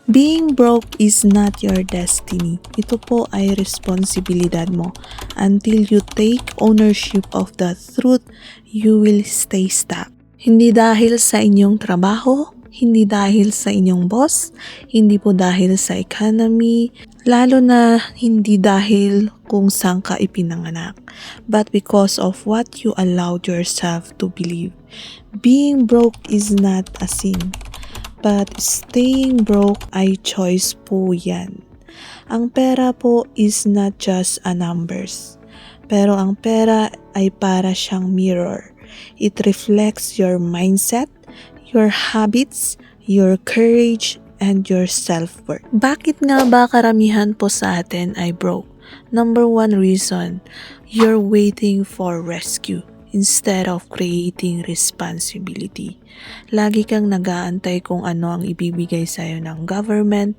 Being broke is not your destiny. Ito po ay responsibilidad mo. Until you take ownership of the truth, you will stay stuck. Hindi dahil sa inyong trabaho, hindi dahil sa inyong boss, hindi po dahil sa economy, lalo na hindi dahil kung saan ka ipinanganak, but because of what you allowed yourself to believe. Being broke is not a sin. But staying broke ay choice po yan. Ang pera po is not just a numbers. Pero ang pera ay para siyang mirror. It reflects your mindset, your habits, your courage, and your self-worth. Bakit nga ba karamihan po sa atin ay broke? Number one reason, you're waiting for rescue instead of creating responsibility. Lagi kang nag-aantay kung ano ang ibibigay sa'yo ng government.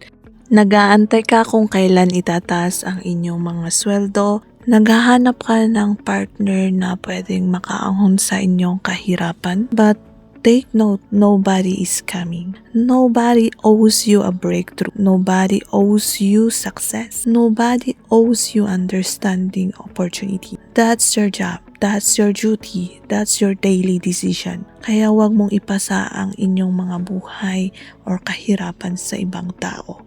Nag-aantay ka kung kailan itataas ang inyong mga sweldo. Naghahanap ka ng partner na pwedeng makaahon sa inyong kahirapan. But take note, nobody is coming. Nobody owes you a breakthrough. Nobody owes you success. Nobody owes you understanding opportunity. That's your job. That's your duty. That's your daily decision. Kaya wag mong ipasa ang inyong mga buhay or kahirapan sa ibang tao.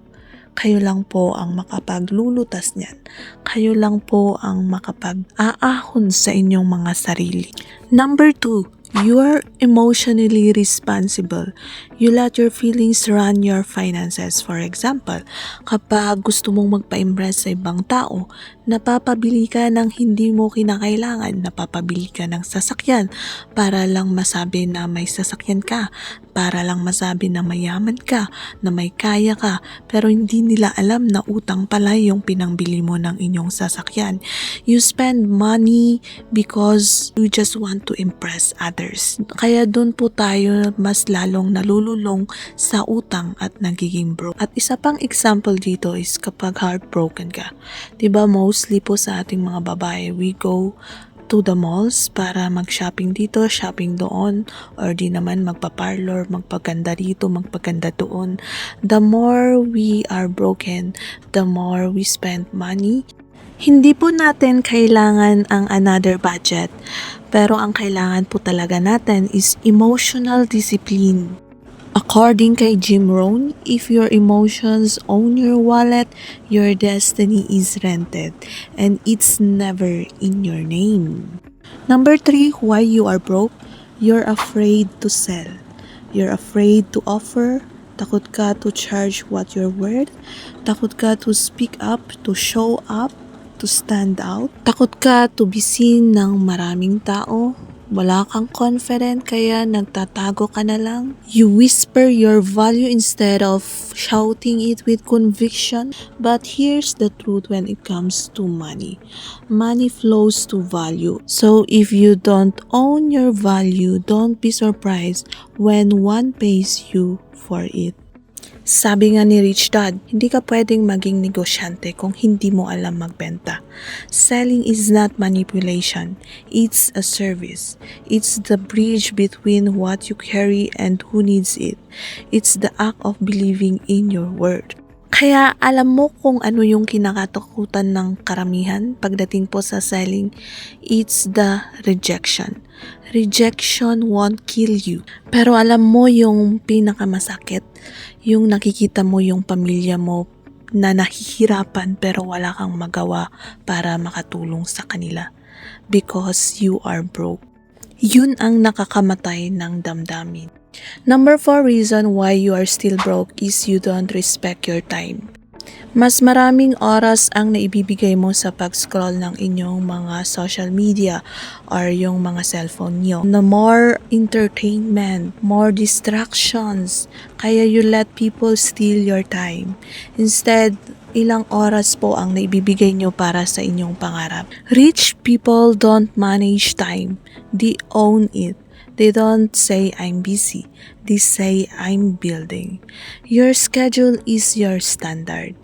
Kayo lang po ang makapaglulutas niyan. Kayo lang po ang makapag-aahon sa inyong mga sarili. Number 2, you are emotionally responsible. You let your feelings run your finances. For example, kapag gusto mong magpa-impress sa ibang tao, napapabili ka ng hindi mo kinakailangan, napapabili ka ng sasakyan para lang masabi na may sasakyan ka, para lang masabi na mayaman ka, na may kaya ka, pero hindi nila alam na utang pala yung pinangbili mo ng inyong sasakyan. You spend money because you just want to impress others. Kaya doon po tayo mas lalong nalululong sa utang at nagiging broke. At isa pang example dito is kapag heartbroken ka. Diba mostly po sa ating mga babae, we go to the malls para mag-shopping dito, shopping doon, or di naman magpa-parlor, magpaganda dito, magpaganda doon. The more we are broken, the more we spend money. Hindi po natin kailangan ang another budget, pero ang kailangan po talaga natin is emotional discipline. According kay Jim Rohn, if your emotions own your wallet, your destiny is rented and it's never in your name. Number 3, why you are broke? You're afraid to sell. You're afraid to offer. Takot ka to charge what you're worth. Takot ka to speak up, to show up, to stand out. Takot ka to be seen ng maraming tao. Wala kang confident kaya nagtatago ka na lang. You whisper your value instead of shouting it with conviction. But here's the truth when it comes to money. Money flows to value. So if you don't own your value, don't be surprised when one pays you for it. Sabi nga ni Rich Dad, hindi ka pwedeng maging negosyante kung hindi mo alam magbenta. Selling is not manipulation. It's a service. It's the bridge between what you carry and who needs it. It's the act of believing in your word. Kaya alam mo kung ano yung kinakatakutan ng karamihan pagdating po sa selling? It's the rejection. Rejection won't kill you. Pero alam mo yung pinakamasakit, yung nakikita mo yung pamilya mo na nahihirapan pero wala kang magawa para makatulong sa kanila. Because you are broke. Yun ang nakakamatay ng damdamin. Number 4 reason why you are still broke is you don't respect your time. Mas maraming oras ang naibibigay mo sa pag-scroll ng inyong mga social media or yung mga cellphone nyo. The more entertainment, more distractions, kaya you let people steal your time. Instead, ilang oras po ang naibibigay nyo para sa inyong pangarap. Rich people don't manage time. They own it. They don't say I'm busy. They say I'm building. Your schedule is your standard.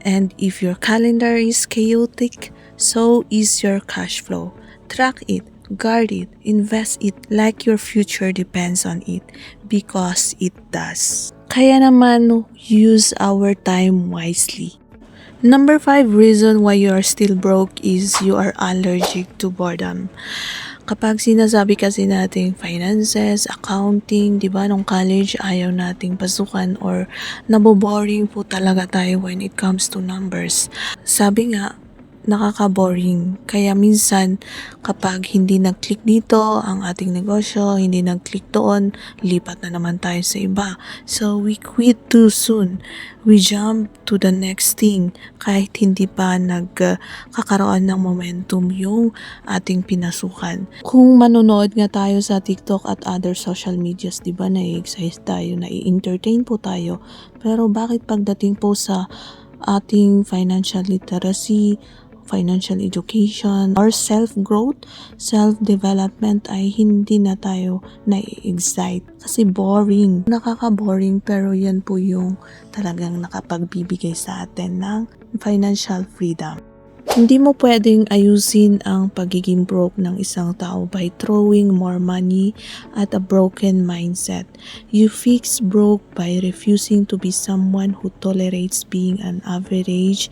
And if your calendar is chaotic, so is your cash flow. Track it, guard it, invest it like your future depends on it, because it does. Kaya naman, use our time wisely. Number 5 reason why you are still broke is you are allergic to boredom. Kapag sinasabi kasi natin finances, accounting, di ba, nung college, ayaw nating pasukan or naboboring po talaga tayo when it comes to numbers. Sabi nga, nakaka-boring. Kaya minsan, kapag hindi nag-click dito ang ating negosyo, hindi nag-click doon, lipat na naman tayo sa iba. So, we quit too soon. We jump to the next thing kahit hindi pa nagkakaroon ng momentum yung ating pinasukan. Kung manonood nga tayo sa TikTok at other social medias, di ba, na-excite tayo, na-entertain po tayo. Pero bakit pagdating po sa ating financial literacy, financial education, or self-growth, self-development ay hindi na tayo na-excite. Kasi boring. Nakaka-boring pero yan po yung talagang nakapagbibigay sa atin ng financial freedom. Hindi mo pwedeng ayusin ang pagiging broke ng isang tao by throwing more money at a broken mindset. You fix broke by refusing to be someone who tolerates being an average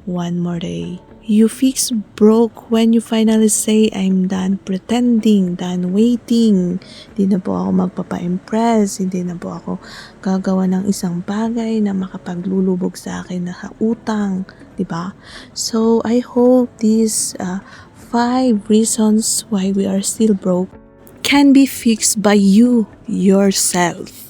one more day. You fix broke when you finally say, I'm done pretending, done waiting. Hindi na po ako magpapa-impress, hindi na po ako gagawa ng isang bagay na makapaglulubog sa akin na utang, di ba? So, I hope these 5 reasons why we are still broke can be fixed by you yourself.